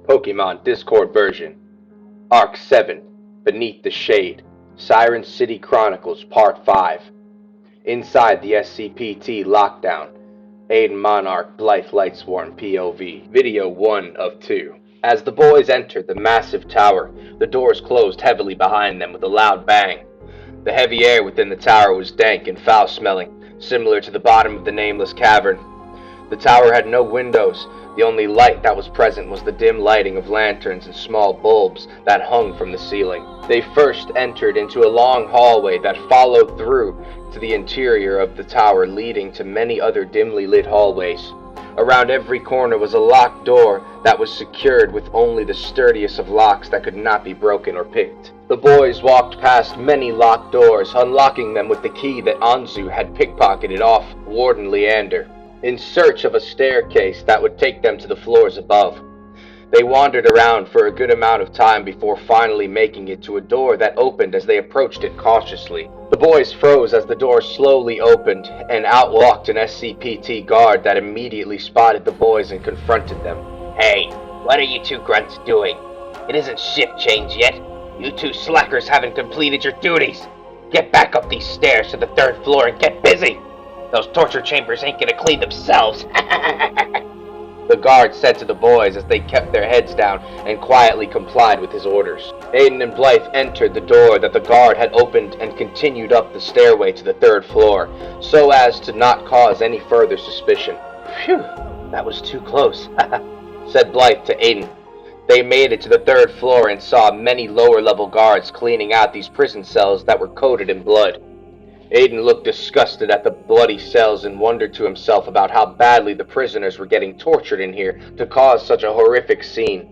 Pokemon Discord version. Arc 7, Beneath the Shade, Siren City Chronicles Part 5. Inside the SCPT lockdown, Aiden Monarch, Blythe Lightsworn POV. Video 1 of 2. As the boys entered the massive tower, the doors closed heavily behind them with a loud bang. The heavy air within the tower was dank and foul-smelling, similar to the bottom of the nameless cavern. The tower had no windows. The only light that was present was the dim lighting of lanterns and small bulbs that hung from the ceiling. They first entered into a long hallway that followed through to the interior of the tower, leading to many other dimly lit hallways. Around every corner was a locked door that was secured with only the sturdiest of locks that could not be broken or picked. The boys walked past many locked doors, unlocking them with the key that Anzu had pickpocketed off Warden Leander, in search of a staircase that would take them to the floors above. They wandered around for a good amount of time before finally making it to a door that opened as they approached it cautiously. The boys froze as the door slowly opened, and out walked an SCPT guard that immediately spotted the boys and confronted them. Hey, what are you two grunts doing? It isn't shift change yet. You two slackers haven't completed your duties. Get back up these stairs to the 3rd floor and get busy. Those torture chambers ain't gonna clean themselves. The guard said to the boys as they kept their heads down and quietly complied with his orders. Aiden and Blythe entered the door that the guard had opened and continued up the stairway to the 3rd floor, so as to not cause any further suspicion. Phew, that was too close, said Blythe to Aiden. They made it to the 3rd floor and saw many lower-level guards cleaning out these prison cells that were coated in blood. Aiden looked disgusted at the bloody cells and wondered to himself about how badly the prisoners were getting tortured in here to cause such a horrific scene.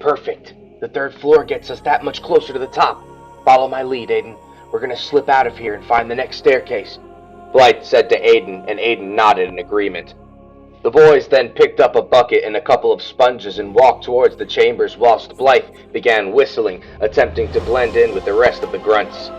Perfect. The 3rd floor gets us that much closer to the top. Follow my lead, Aiden. We're gonna slip out of here and find the next staircase, Blythe said to Aiden, and Aiden nodded in agreement. The boys then picked up a bucket and a couple of sponges and walked towards the chambers whilst Blythe began whistling, attempting to blend in with the rest of the grunts.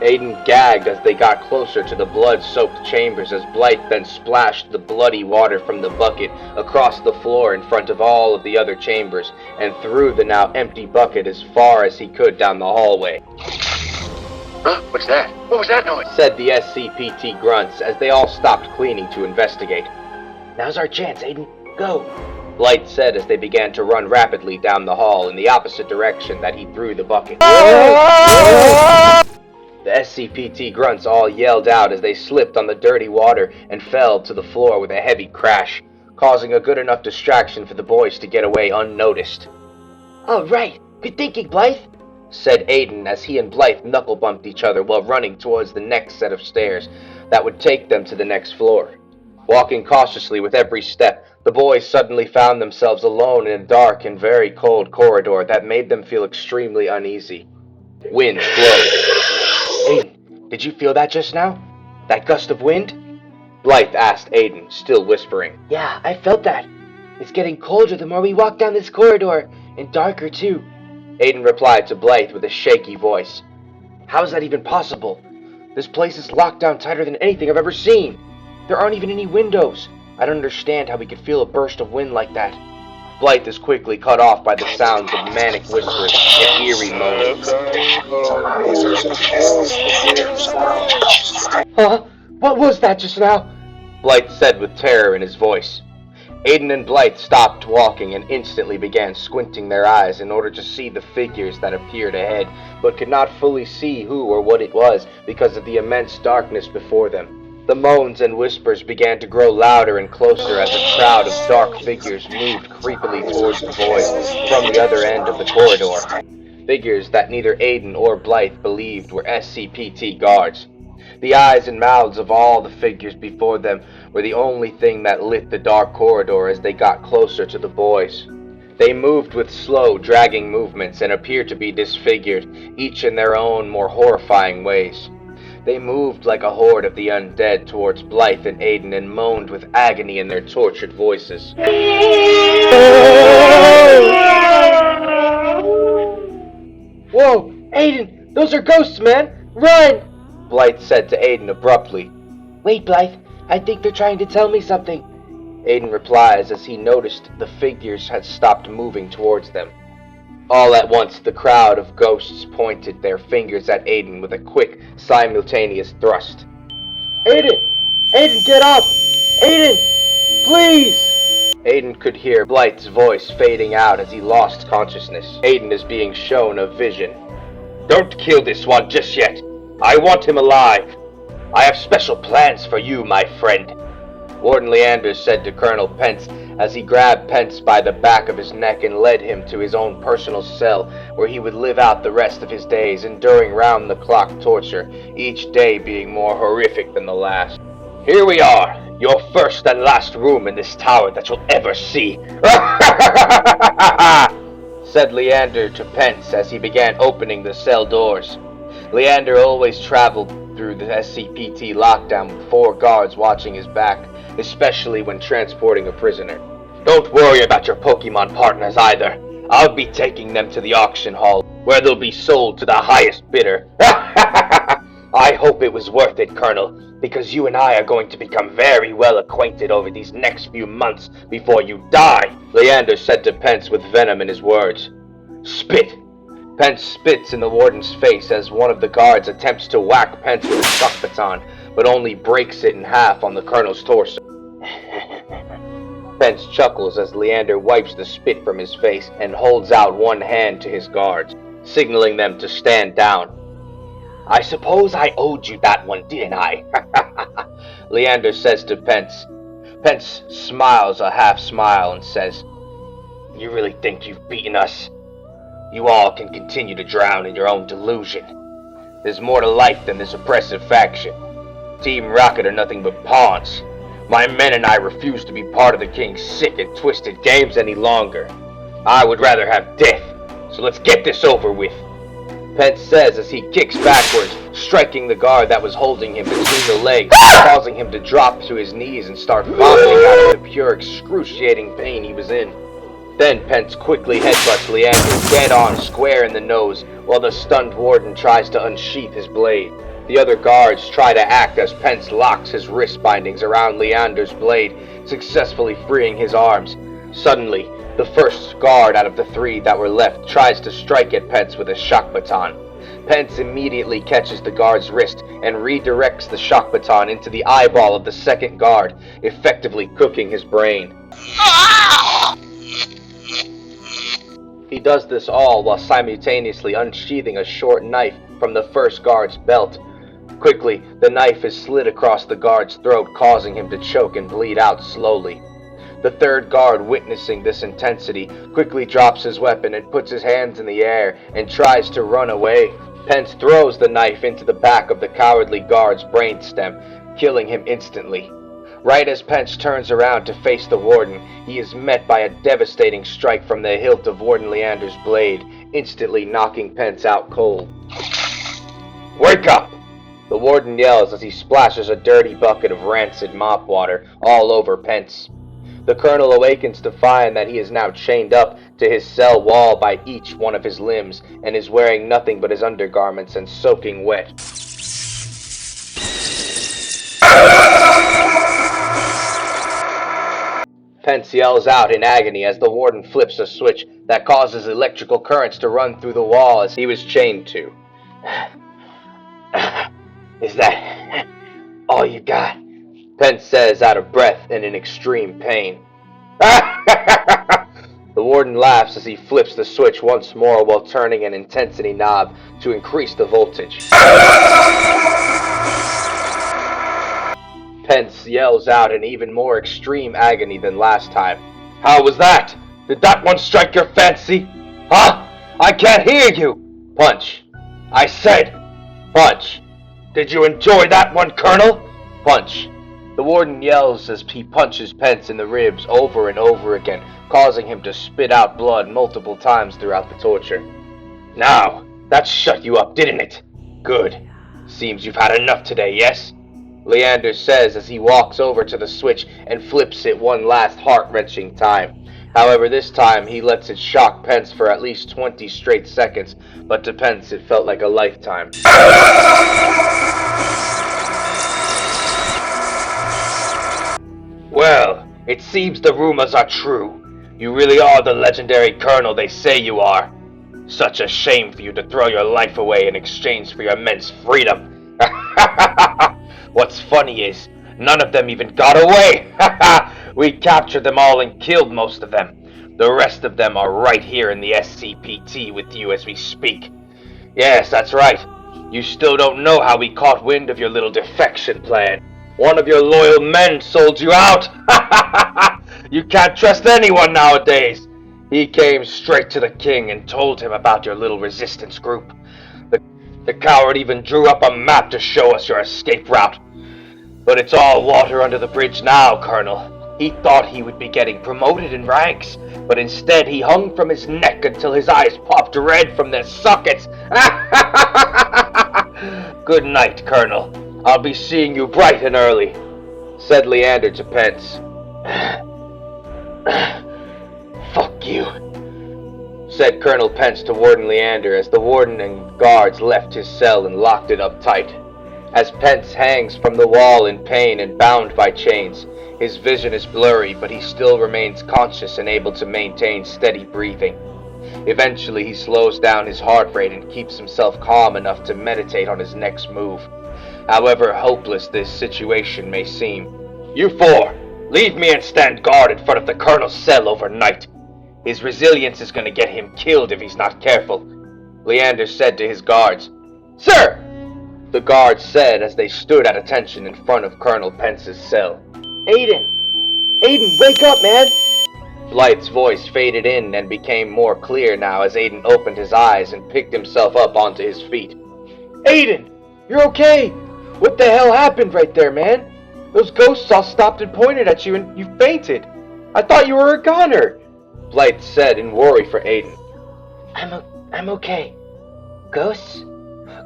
Aiden gagged as they got closer to the blood-soaked chambers as Blythe then splashed the bloody water from the bucket across the floor in front of all of the other chambers and threw the now empty bucket as far as he could down the hallway. Huh? What's that? What was that noise? Said the SCPT grunts as they all stopped cleaning to investigate. Now's our chance, Aiden. Go, Blythe said as they began to run rapidly down the hall in the opposite direction that he threw the bucket. The SCPT grunts all yelled out as they slipped on the dirty water and fell to the floor with a heavy crash, causing a good enough distraction for the boys to get away unnoticed. All right, good thinking, Blythe, said Aiden as he and Blythe knuckle-bumped each other while running towards the next set of stairs that would take them to the next floor. Walking cautiously with every step, the boys suddenly found themselves alone in a dark and very cold corridor that made them feel extremely uneasy. Wind flowed. Aiden, did you feel that just now? That gust of wind? Blythe asked Aiden, still whispering. Yeah, I felt that. It's getting colder the more we walk down this corridor, and darker too. Aiden replied to Blythe with a shaky voice. How is that even possible? This place is locked down tighter than anything I've ever seen. There aren't even any windows. I don't understand how we could feel a burst of wind like that. Blythe is quickly cut off by the sounds of manic whispers and eerie moans. Huh? What was that just now? Blythe said with terror in his voice. Aiden and Blythe stopped walking and instantly began squinting their eyes in order to see the figures that appeared ahead, but could not fully see who or what it was because of the immense darkness before them. The moans and whispers began to grow louder and closer as a crowd of dark figures moved creepily towards the boys from the other end of the corridor. Figures that neither Aiden or Blythe believed were SCPT guards. The eyes and mouths of all the figures before them were the only thing that lit the dark corridor as they got closer to the boys. They moved with slow, dragging movements and appeared to be disfigured, each in their own more horrifying ways. They moved like a horde of the undead towards Blythe and Aiden and moaned with agony in their tortured voices. Whoa, Aiden, those are ghosts, man! Run! Blythe said to Aiden abruptly. Wait, Blythe, I think they're trying to tell me something. Aiden replies as he noticed the figures had stopped moving towards them. All at once, the crowd of ghosts pointed their fingers at Aiden with a quick, simultaneous thrust. Aiden! Aiden, get up! Aiden! Please! Aiden could hear Blight's voice fading out as he lost consciousness. Aiden is being shown a vision. Don't kill this one just yet. I want him alive. I have special plans for you, my friend. Warden Leander said to Colonel Pence as he grabbed Pence by the back of his neck and led him to his own personal cell where he would live out the rest of his days, enduring round-the-clock torture, each day being more horrific than the last. Here we are, your first and last room in this tower that you'll ever see, said Leander to Pence as he began opening the cell doors. Leander always traveled through the SCPT lockdown with 4 guards watching his back, especially when transporting a prisoner. Don't worry about your Pokemon partners either. I'll be taking them to the auction hall, where they'll be sold to the highest bidder. I hope it was worth it, Colonel, because you and I are going to become very well acquainted over these next few months before you die, Leander said to Pence with venom in his words. Spit! Pence spits in the warden's face as one of the guards attempts to whack Pence with a shock baton, but only breaks it in half on the colonel's torso. Pence chuckles as Leander wipes the spit from his face and holds out one hand to his guards, signaling them to stand down. I suppose I owed you that one, didn't I? Leander says to Pence. Pence smiles a half smile and says, You really think you've beaten us? You all can continue to drown in your own delusion. There's more to life than this oppressive faction. Team Rocket are nothing but pawns. My men and I refuse to be part of the King's sick and twisted games any longer. I would rather have death, so let's get this over with, Pence says as he kicks backwards, striking the guard that was holding him between the legs, causing him to drop to his knees and start vomiting out of the pure excruciating pain he was in. Then Pence quickly headbutts Leander dead on square in the nose, while the stunned warden tries to unsheath his blade. The other guards try to act as Pence locks his wrist bindings around Leander's blade, successfully freeing his arms. Suddenly, the first guard out of the 3 that were left tries to strike at Pence with a shock baton. Pence immediately catches the guard's wrist and redirects the shock baton into the eyeball of the second guard, effectively cooking his brain. He does this all while simultaneously unsheathing a short knife from the first guard's belt. Quickly, the knife is slid across the guard's throat, causing him to choke and bleed out slowly. The third guard, witnessing this intensity, quickly drops his weapon and puts his hands in the air and tries to run away. Pence throws the knife into the back of the cowardly guard's brainstem, killing him instantly. Right as Pence turns around to face the warden, he is met by a devastating strike from the hilt of Warden Leander's blade, instantly knocking Pence out cold. Wake up! The warden yells as he splashes a dirty bucket of rancid mop water all over Pence. The colonel awakens to find that he is now chained up to his cell wall by each one of his limbs and is wearing nothing but his undergarments and soaking wet. Pence yells out in agony as the warden flips a switch that causes electrical currents to run through the wall as he was chained to. Is that all you got? Pence says out of breath and in extreme pain. The warden laughs as he flips the switch once more while turning an intensity knob to increase the voltage. Pence yells out in even more extreme agony than last time. How was that? Did that one strike your fancy? Huh? I can't hear you! Punch. I said, punch. Did you enjoy that one, Colonel? Punch. The warden yells as he punches Pence in the ribs over and over again, causing him to spit out blood multiple times throughout the torture. Now, that shut you up, didn't it? Good. Seems you've had enough today, yes? Leander says as he walks over to the switch and flips it one last heart-wrenching time. However, this time he lets it shock Pence for at least 20 straight seconds, but to Pence it felt like a lifetime. Well, It seems the rumors are true. You really are the legendary colonel they say you are. Such a shame for you to throw your life away in exchange for your men's freedom. What's funny is, none of them even got away. We captured them all and killed most of them. The rest of them are right here in the SCPT with you as we speak. Yes, that's right. You still don't know how we caught wind of your little defection plan. One of your loyal men sold you out. You can't trust anyone nowadays. He came straight to the king and told him about your little resistance group. The coward even drew up a map to show us your escape route. But it's all water under the bridge now, Colonel. He thought he would be getting promoted in ranks, but instead he hung from his neck until his eyes popped red from their sockets. Good night, Colonel. I'll be seeing you bright and early, said Leander to Pence. Fuck you, said Colonel Pence to Warden Leander as the warden and guards left his cell and locked it up tight. As Pence hangs from the wall in pain and bound by chains, his vision is blurry, but he still remains conscious and able to maintain steady breathing. Eventually, he slows down his heart rate and keeps himself calm enough to meditate on his next move. However hopeless this situation may seem. You four, leave me and stand guard in front of the colonel's cell overnight. His resilience is going to get him killed if he's not careful, Leander said to his guards. Sir! The guards said as they stood at attention in front of Colonel Pence's cell. Aiden! Aiden, wake up, man! Blythe's voice faded in and became more clear now as Aiden opened his eyes and picked himself up onto his feet. Aiden! You're okay! What the hell happened right there, man? Those ghosts all stopped and pointed at you and you fainted. I thought you were a goner, Blythe said in worry for Aiden. I'm okay. Ghosts?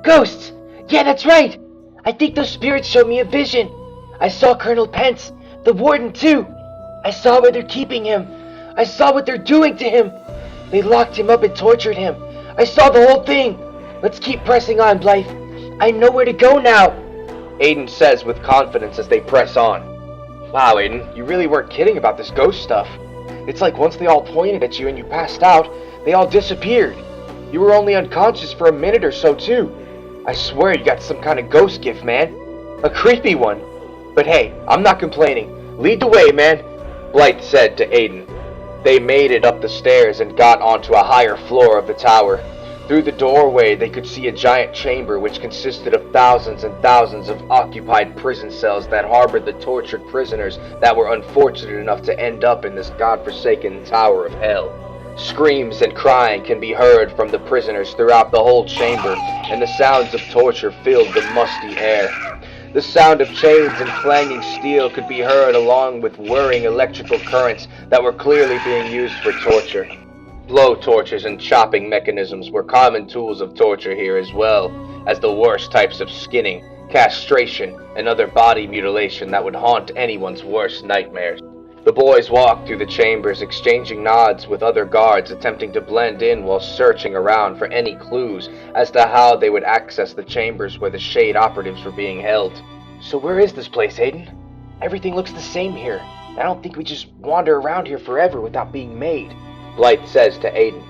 Ghosts! Yeah, that's right! I think those spirits showed me a vision. I saw Colonel Pence, the warden too. I saw where they're keeping him. I saw what they're doing to him. They locked him up and tortured him. I saw the whole thing. Let's keep pressing on, Blythe. I know where to go now, Aiden says with confidence as they press on. Wow, Aiden, you really weren't kidding about this ghost stuff. It's like once they all pointed at you and you passed out, they all disappeared. You were only unconscious for a minute or so too. I swear you got some kind of ghost gift, man. A creepy one. But hey, I'm not complaining. Lead the way, man, Blythe said to Aiden. They made it up the stairs and got onto a higher floor of the tower. Through the doorway, they could see a giant chamber which consisted of thousands and thousands of occupied prison cells that harbored the tortured prisoners that were unfortunate enough to end up in this godforsaken tower of hell. Screams and crying can be heard from the prisoners throughout the whole chamber, and the sounds of torture filled the musty air. The sound of chains and clanging steel could be heard along with whirring electrical currents that were clearly being used for torture. Blow torches and chopping mechanisms were common tools of torture here as well as the worst types of skinning, castration, and other body mutilation that would haunt anyone's worst nightmares. The boys walked through the chambers, exchanging nods with other guards, attempting to blend in while searching around for any clues as to how they would access the chambers where the Shade operatives were being held. So where is this place, Aiden? Everything looks the same here. I don't think we just wander around here forever without being made, Blythe says to Aiden.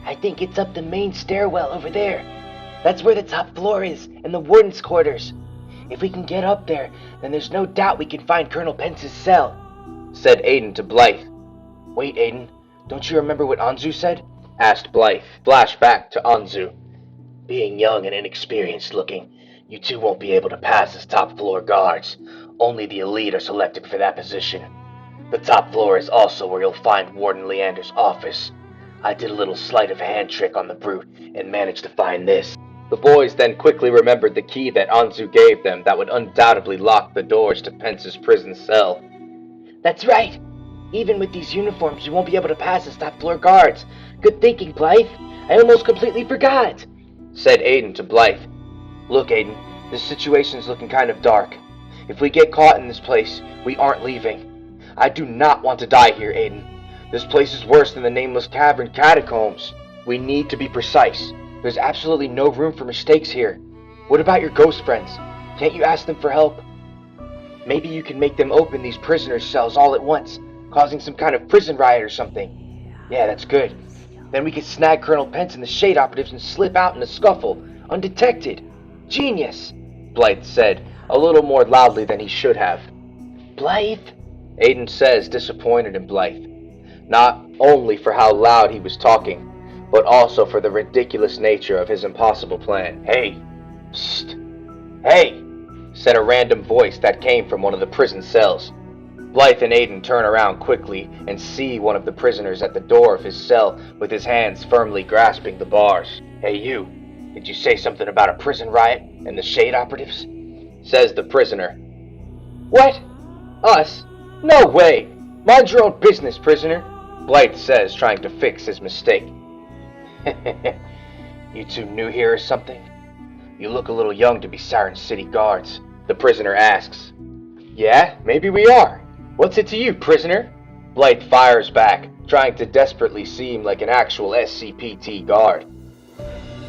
I think it's up the main stairwell over there. That's where the top floor is, and the warden's quarters. If we can get up there, then there's no doubt we can find Colonel Pence's cell, said Aiden to Blythe. Wait, Aiden, don't you remember what Anzu said? Asked Blythe. Flashback to Anzu. Being young and inexperienced looking, you two won't be able to pass as top floor guards. Only the elite are selected for that position. The top floor is also where you'll find Warden Leander's office. I did a little sleight of hand trick on the brute and managed to find this. The boys then quickly remembered the key that Anzu gave them that would undoubtedly lock the doors to Pence's prison cell. That's right! Even with these uniforms, you won't be able to pass as top floor guards. Good thinking, Blythe. I almost completely forgot, said Aiden to Blythe. Look, Aiden, this situation's looking kind of dark. If we get caught in this place, we aren't leaving. I do not want to die here, Aiden. This place is worse than the Nameless Cavern catacombs. We need to be precise. There's absolutely no room for mistakes here. What about your ghost friends? Can't you ask them for help? Maybe you can make them open these prisoners' cells all at once. causing some kind of prison riot or something. Yeah, that's good. Then we could snag Colonel Pence and the Shade operatives and slip out in a scuffle, undetected. Genius, Blythe said, a little more loudly than he should have. Blythe? Aiden says, disappointed in Blythe. Not only for how loud he was talking, but also for the ridiculous nature of his impossible plan. Hey, psst, hey, said a random voice that came from one of the prison cells. Blythe and Aiden turn around quickly and see one of the prisoners at the door of his cell with his hands firmly grasping the bars. Hey you, did you say something about a prison riot and the Shade operatives? Says the prisoner. What? Us? No way! Mind your own business, prisoner, Blythe says, trying to fix his mistake. You two new here or something? You look a little young to be Siren City guards, the prisoner asks. Yeah, maybe we are. What's it to you, prisoner? Blythe fires back, trying to desperately seem like an actual SCPT guard.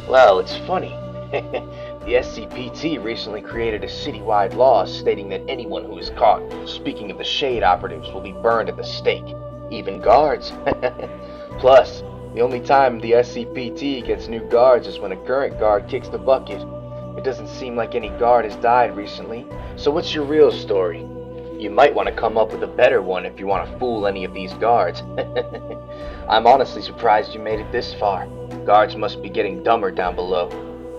Well, it's funny. The SCPT recently created a citywide law stating that anyone who is caught speaking of the Shade operatives will be burned at the stake, even guards. Plus, the only time the SCPT gets new guards is when a current guard kicks the bucket. It doesn't seem like any guard has died recently, so what's your real story? You might want to come up with a better one if you want to fool any of these guards. I'm honestly surprised you made it this far. Guards must be getting dumber down below,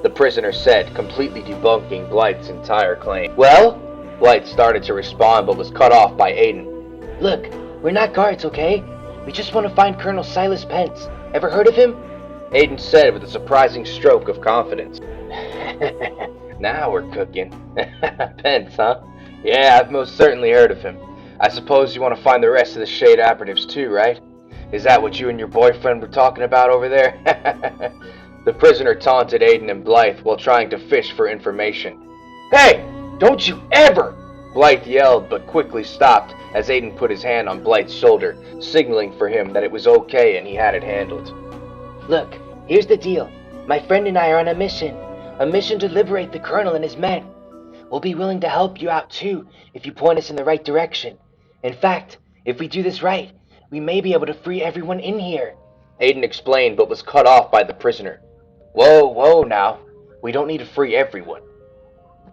the prisoner said, completely debunking Blythe's entire claim. Well, Blythe started to respond but was cut off by Aiden. Look, we're not guards, okay? We just want to find Colonel Silas Pence. Ever heard of him? Aiden said with a surprising stroke of confidence. Now we're cooking. Pence, huh? Yeah, I've most certainly heard of him. I suppose you want to find the rest of the Shade operatives too, right? Is that what you and your boyfriend were talking about over there? The prisoner taunted Aiden and Blythe while trying to fish for information. Hey, don't you ever! Blythe yelled but quickly stopped as Aiden put his hand on Blythe's shoulder, signaling for him that it was okay and he had it handled. Look, here's the deal. My friend and I are on a mission to liberate the Colonel and his men. We'll be willing to help you out too if you point us in the right direction. In fact, if we do this right, we may be able to free everyone in here, Aiden explained but was cut off by the prisoner. Whoa now. We don't need to free everyone.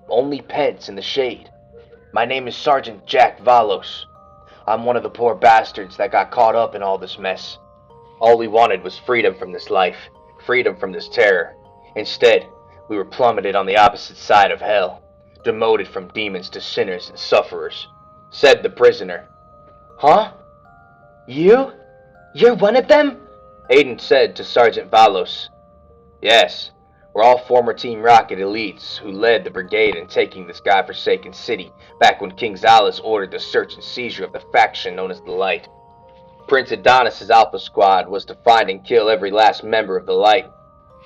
Only Pence in the Shade. My name is Sergeant Jack Valos. I'm one of the poor bastards that got caught up in all this mess. All we wanted was freedom from this life, freedom from this terror. Instead, we were plummeted on the opposite side of hell, demoted from demons to sinners and sufferers, said the prisoner. Huh? You? You're one of them? Aiden said to Sergeant Valos. Yes, we're all former Team Rocket elites who led the brigade in taking this godforsaken city back when King Zalis ordered the search and seizure of the faction known as the Light. Prince Adonis's Alpha Squad was to find and kill every last member of the Light.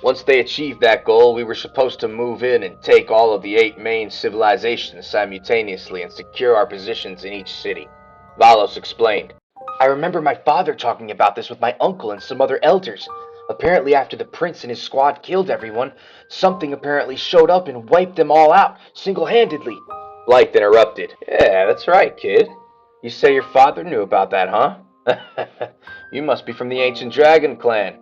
Once they achieved that goal, we were supposed to move in and take all of the 8 main civilizations simultaneously and secure our positions in each city, Valos explained. I remember my father talking about this with my uncle and some other elders. Apparently after the prince and his squad killed everyone, something apparently showed up and wiped them all out, single-handedly. Blythe interrupted. Yeah, that's right, kid. You say your father knew about that, huh? You must be from the ancient dragon clan.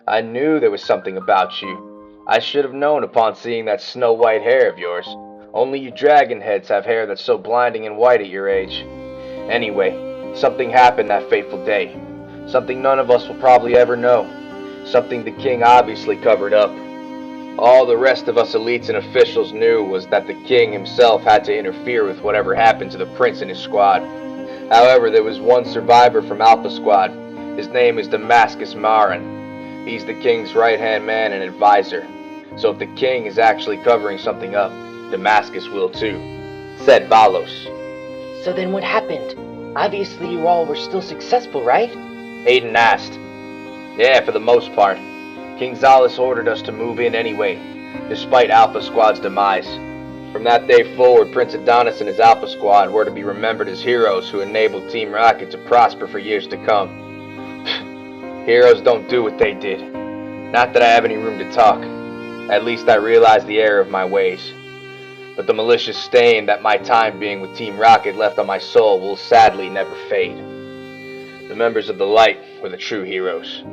I knew there was something about you. I should have known upon seeing that snow-white hair of yours. Only you dragon heads have hair that's so blinding and white at your age. Anyway, something happened that fateful day. Something none of us will probably ever know. Something the king obviously covered up. All the rest of us elites and officials knew was that the king himself had to interfere with whatever happened to the prince and his squad. However, there was one survivor from Alpha Squad. His name is Damascus Marin. He's the king's right-hand man and advisor. So if the king is actually covering something up, Damascus will too, said Valos. So then what happened? Obviously you all were still successful, right? Aiden asked. Yeah, for the most part. King Zalis ordered us to move in anyway, despite Alpha Squad's demise. From that day forward, Prince Adonis and his Alpha Squad were to be remembered as heroes who enabled Team Rocket to prosper for years to come. Heroes don't do what they did. Not that I have any room to talk. At least I realize the error of my ways. But the malicious stain that my time being with Team Rocket left on my soul will sadly never fade. members of the Light were the true heroes.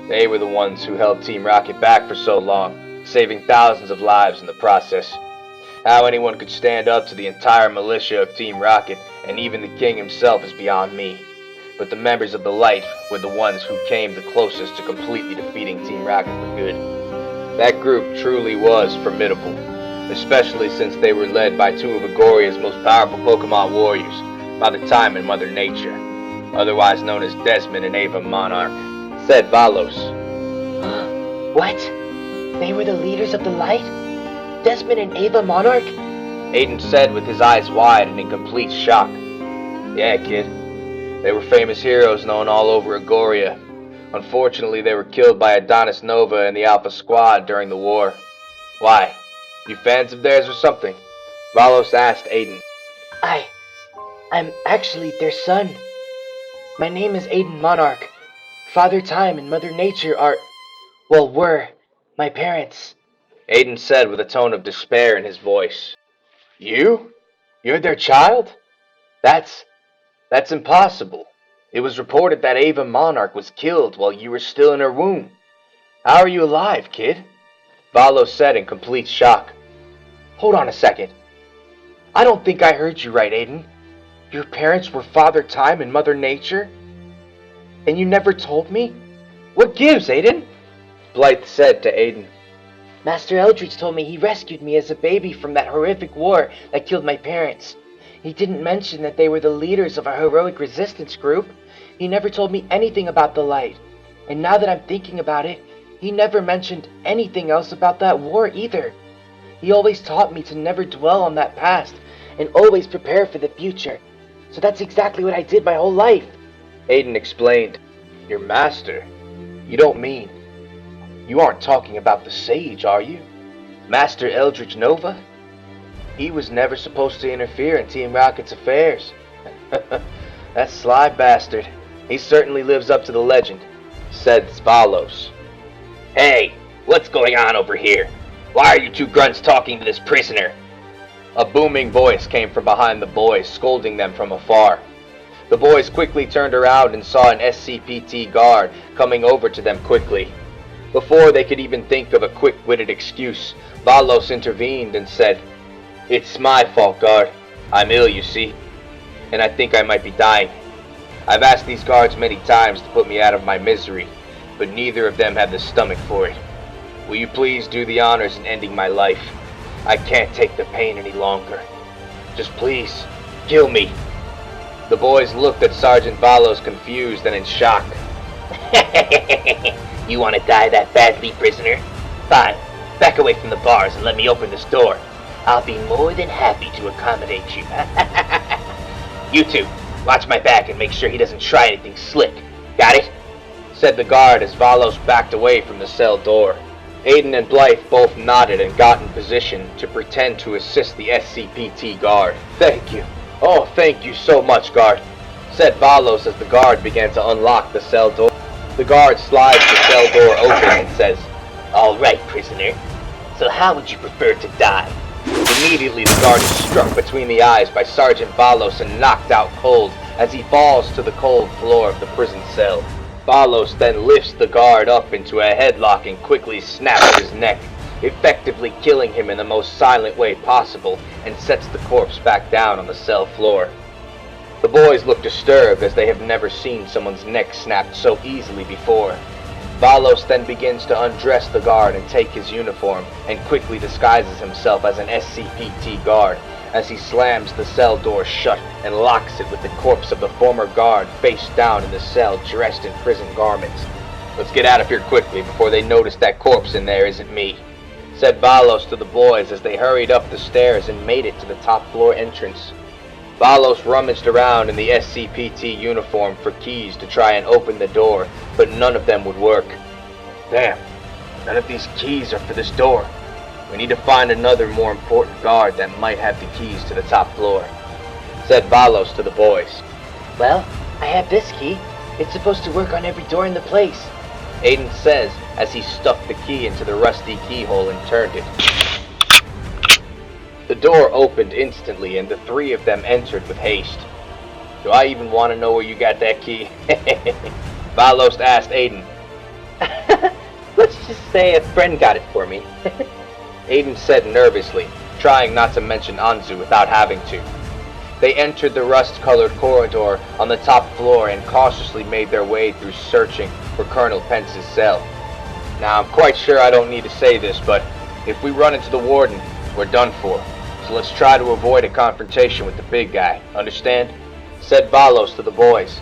They were the ones who held Team Rocket back for so long, saving thousands of lives in the process. How anyone could stand up to the entire militia of Team Rocket, and even the king himself, is beyond me. But the members of the Light were the ones who came the closest to completely defeating Team Rocket for good. That group truly was formidable, especially since they were led by two of Agoria's most powerful Pokemon warriors, Father Time and Mother Nature, otherwise known as Desmond and Ava Monarch, said Valos. What? They were the leaders of the Light? Desmond and Ava Monarch? Aiden said with his eyes wide and in complete shock. Yeah, kid. They were famous heroes known all over Agoria. Unfortunately, they were killed by Adonis Nova and the Alpha Squad during the war. Why? You fans of theirs or something? Valos asked Aiden. I'm actually their son. My name is Aiden Monarch. Father Time and Mother Nature were my parents. Aiden said with a tone of despair in his voice. You? You're their child? That's impossible. It was reported that Ava Monarch was killed while you were still in her womb. How are you alive, kid? Valos said in complete shock. Hold on a second. I don't think I heard you right, Aiden. Your parents were Father Time and Mother Nature? And you never told me? What gives, Aiden? Blythe said to Aiden. Master Eldridge told me he rescued me as a baby from that horrific war that killed my parents. He didn't mention that they were the leaders of a heroic resistance group. He never told me anything about the Light. And now that I'm thinking about it, he never mentioned anything else about that war either. He always taught me to never dwell on that past and always prepare for the future. So that's exactly what I did my whole life. Aiden explained. Your master? You don't mean... You aren't talking about the Sage, are you? Master Eldridge Nova? He was never supposed to interfere in Team Rocket's affairs. That sly bastard. He certainly lives up to the legend, said Valos. Hey, what's going on over here? Why are you two grunts talking to this prisoner? A booming voice came from behind the boys, scolding them from afar. The boys quickly turned around and saw an SCPT guard coming over to them quickly. Before they could even think of a quick-witted excuse, Valos intervened and said, It's my fault, guard. I'm ill, you see, and I think I might be dying. I've asked these guards many times to put me out of my misery, but neither of them have the stomach for it. Will you please do the honors in ending my life? I can't take the pain any longer. Just please, kill me. The boys looked at Sergeant Valos confused and in shock. You want to die that badly, prisoner? Fine, back away from the bars and let me open this door. I'll be more than happy to accommodate you. You two, watch my back and make sure he doesn't try anything slick. Got it? Said the guard as Valos backed away from the cell door. Aiden and Blythe both nodded and got in position to pretend to assist the SCPT guard. Thank you. Oh, thank you so much, guard, said Valos as the guard began to unlock the cell door. The guard slides the cell door open and says, All right, prisoner. So how would you prefer to die? Immediately the guard is struck between the eyes by Sergeant Valos and knocked out cold as he falls to the cold floor of the prison cell. Valos then lifts the guard up into a headlock and quickly snaps his neck, effectively killing him in the most silent way possible, and sets the corpse back down on the cell floor. The boys look disturbed as they have never seen someone's neck snapped so easily before. Valos then begins to undress the guard and take his uniform, and quickly disguises himself as an SCPT guard as he slams the cell door shut and locks it with the corpse of the former guard face down in the cell dressed in prison garments. Let's get out of here quickly before they notice that corpse in there isn't me, said Valos to the boys as they hurried up the stairs and made it to the top floor entrance. Valos rummaged around in the SCPT uniform for keys to try and open the door, but none of them would work. Damn, none of these keys are for this door. We need to find another more important guard that might have the keys to the top floor, said Valos to the boys. Well, I have this key. It's supposed to work on every door in the place. Aiden says as he stuffed the key into the rusty keyhole and turned it. The door opened instantly and the three of them entered with haste. Do I even want to know where you got that key? Valos asked Aiden. Let's just say a friend got it for me. Aiden said nervously, trying not to mention Anzu without having to. They entered the rust-colored corridor on the top floor and cautiously made their way through searching for Colonel Pence's cell. Now, I'm quite sure I don't need to say this, but if we run into the warden, we're done for. So let's try to avoid a confrontation with the big guy, understand? Said Valos to the boys.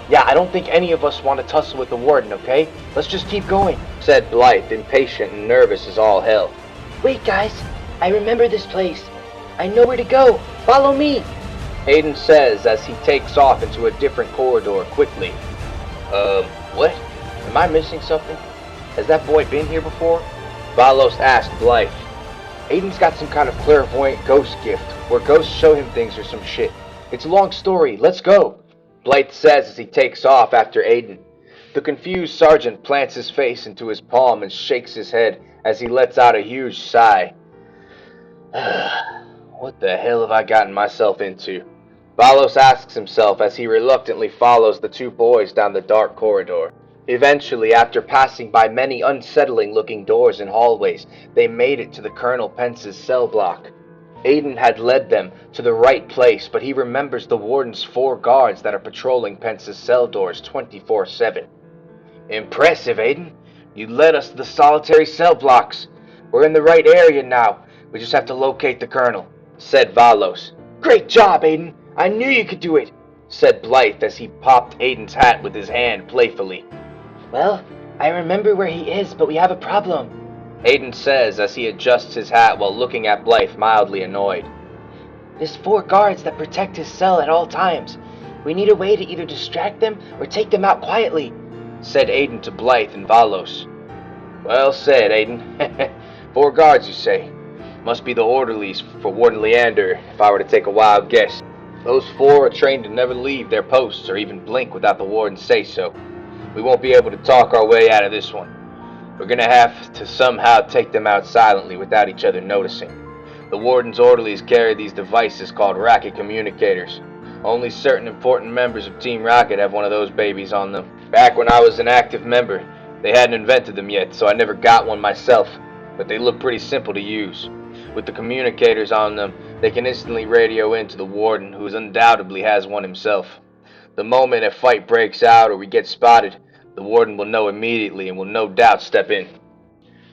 Yeah, I don't think any of us want to tussle with the warden, okay? Let's just keep going, said Blythe, impatient and nervous as all hell. Wait, guys. I remember this place. I know where to go. Follow me. Aiden says as he takes off into a different corridor quickly. What? Am I missing something? Has that boy been here before? Valos asked Blythe. Aiden's got some kind of clairvoyant ghost gift, where ghosts show him things or some shit. It's a long story. Let's go, Blythe says as he takes off after Aiden. The confused sergeant plants his face into his palm and shakes his head as he lets out a huge sigh. What the hell have I gotten myself into? Valos asks himself as he reluctantly follows the two boys down the dark corridor. Eventually, after passing by many unsettling-looking doors and hallways, they made it to the Colonel Pence's cell block. Aiden had led them to the right place, but he remembers the warden's 4 guards that are patrolling Pence's cell doors 24/7. Impressive, Aiden. You led us to the solitary cell blocks. We're in the right area now. We just have to locate the Colonel, said Valos. Great job, Aiden. I knew you could do it, said Blythe as he popped Aiden's hat with his hand playfully. Well, I remember where he is, but we have a problem, Aiden says as he adjusts his hat while looking at Blythe mildly annoyed. There's 4 guards that protect his cell at all times. We need a way to either distract them or take them out quietly, said Aiden to Blythe and Valos. Well said, Aiden. 4 guards, you say? Must be the orderlies for Warden Leander, if I were to take a wild guess. Those 4 are trained to never leave their posts or even blink without the warden say so. We won't be able to talk our way out of this one. We're gonna have to somehow take them out silently without each other noticing. The warden's orderlies carry these devices called Rocket communicators. Only certain important members of Team Rocket have one of those babies on them. Back when I was an active member, they hadn't invented them yet, so I never got one myself, but they look pretty simple to use. With the communicators on them, they can instantly radio in to the warden, who undoubtedly has one himself. The moment a fight breaks out or we get spotted, the warden will know immediately and will no doubt step in.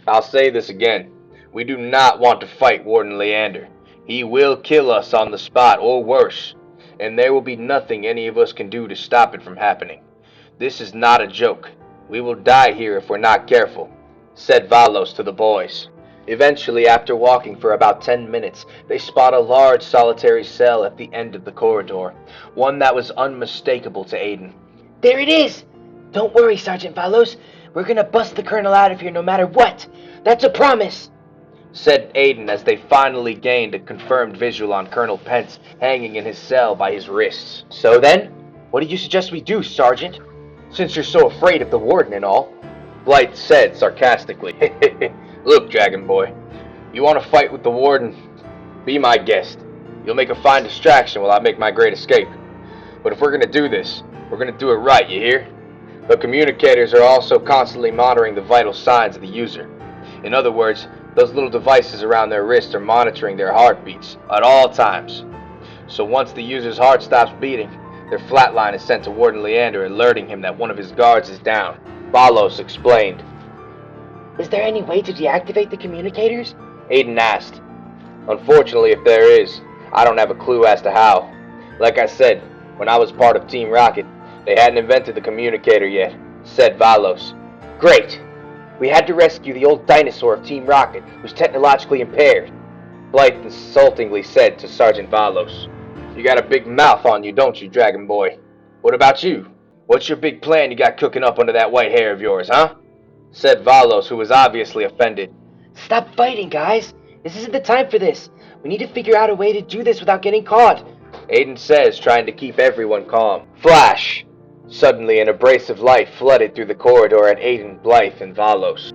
I'll say this again. We do not want to fight Warden Leander. He will kill us on the spot or worse, and there will be nothing any of us can do to stop it from happening. This is not a joke. We will die here if we're not careful, said Valos to the boys. Eventually, after walking for about 10 minutes, they spot a large solitary cell at the end of the corridor, one that was unmistakable to Aiden. There it is! Don't worry, Sergeant Valos. We're gonna bust the Colonel out of here no matter what. That's a promise, said Aiden as they finally gained a confirmed visual on Colonel Pence hanging in his cell by his wrists. So then, what do you suggest we do, Sergeant? Since you're so afraid of the warden and all, Blythe said sarcastically. Look, Dragon Boy, you want to fight with the warden? Be my guest. You'll make a fine distraction while I make my great escape. But if we're going to do this, we're going to do it right, you hear? The communicators are also constantly monitoring the vital signs of the user. In other words, those little devices around their wrists are monitoring their heartbeats at all times. So once the user's heart stops beating, their flatline is sent to Warden Leander, alerting him that one of his guards is down. Valos explained. Is there any way to deactivate the communicators? Aiden asked. Unfortunately, if there is, I don't have a clue as to how. Like I said, when I was part of Team Rocket, they hadn't invented the communicator yet, said Valos. Great! We had to rescue the old dinosaur of Team Rocket, who's technologically impaired, Blythe insultingly said to Sergeant Valos. You got a big mouth on you, don't you, Dragon Boy? What about you? What's your big plan you got cooking up under that white hair of yours, huh? Said Valos, who was obviously offended. Stop fighting, guys. This isn't the time for this. We need to figure out a way to do this without getting caught, Aiden says, trying to keep everyone calm. Flash! Suddenly, an abrasive light flooded through the corridor at Aiden, Blythe, and Valos.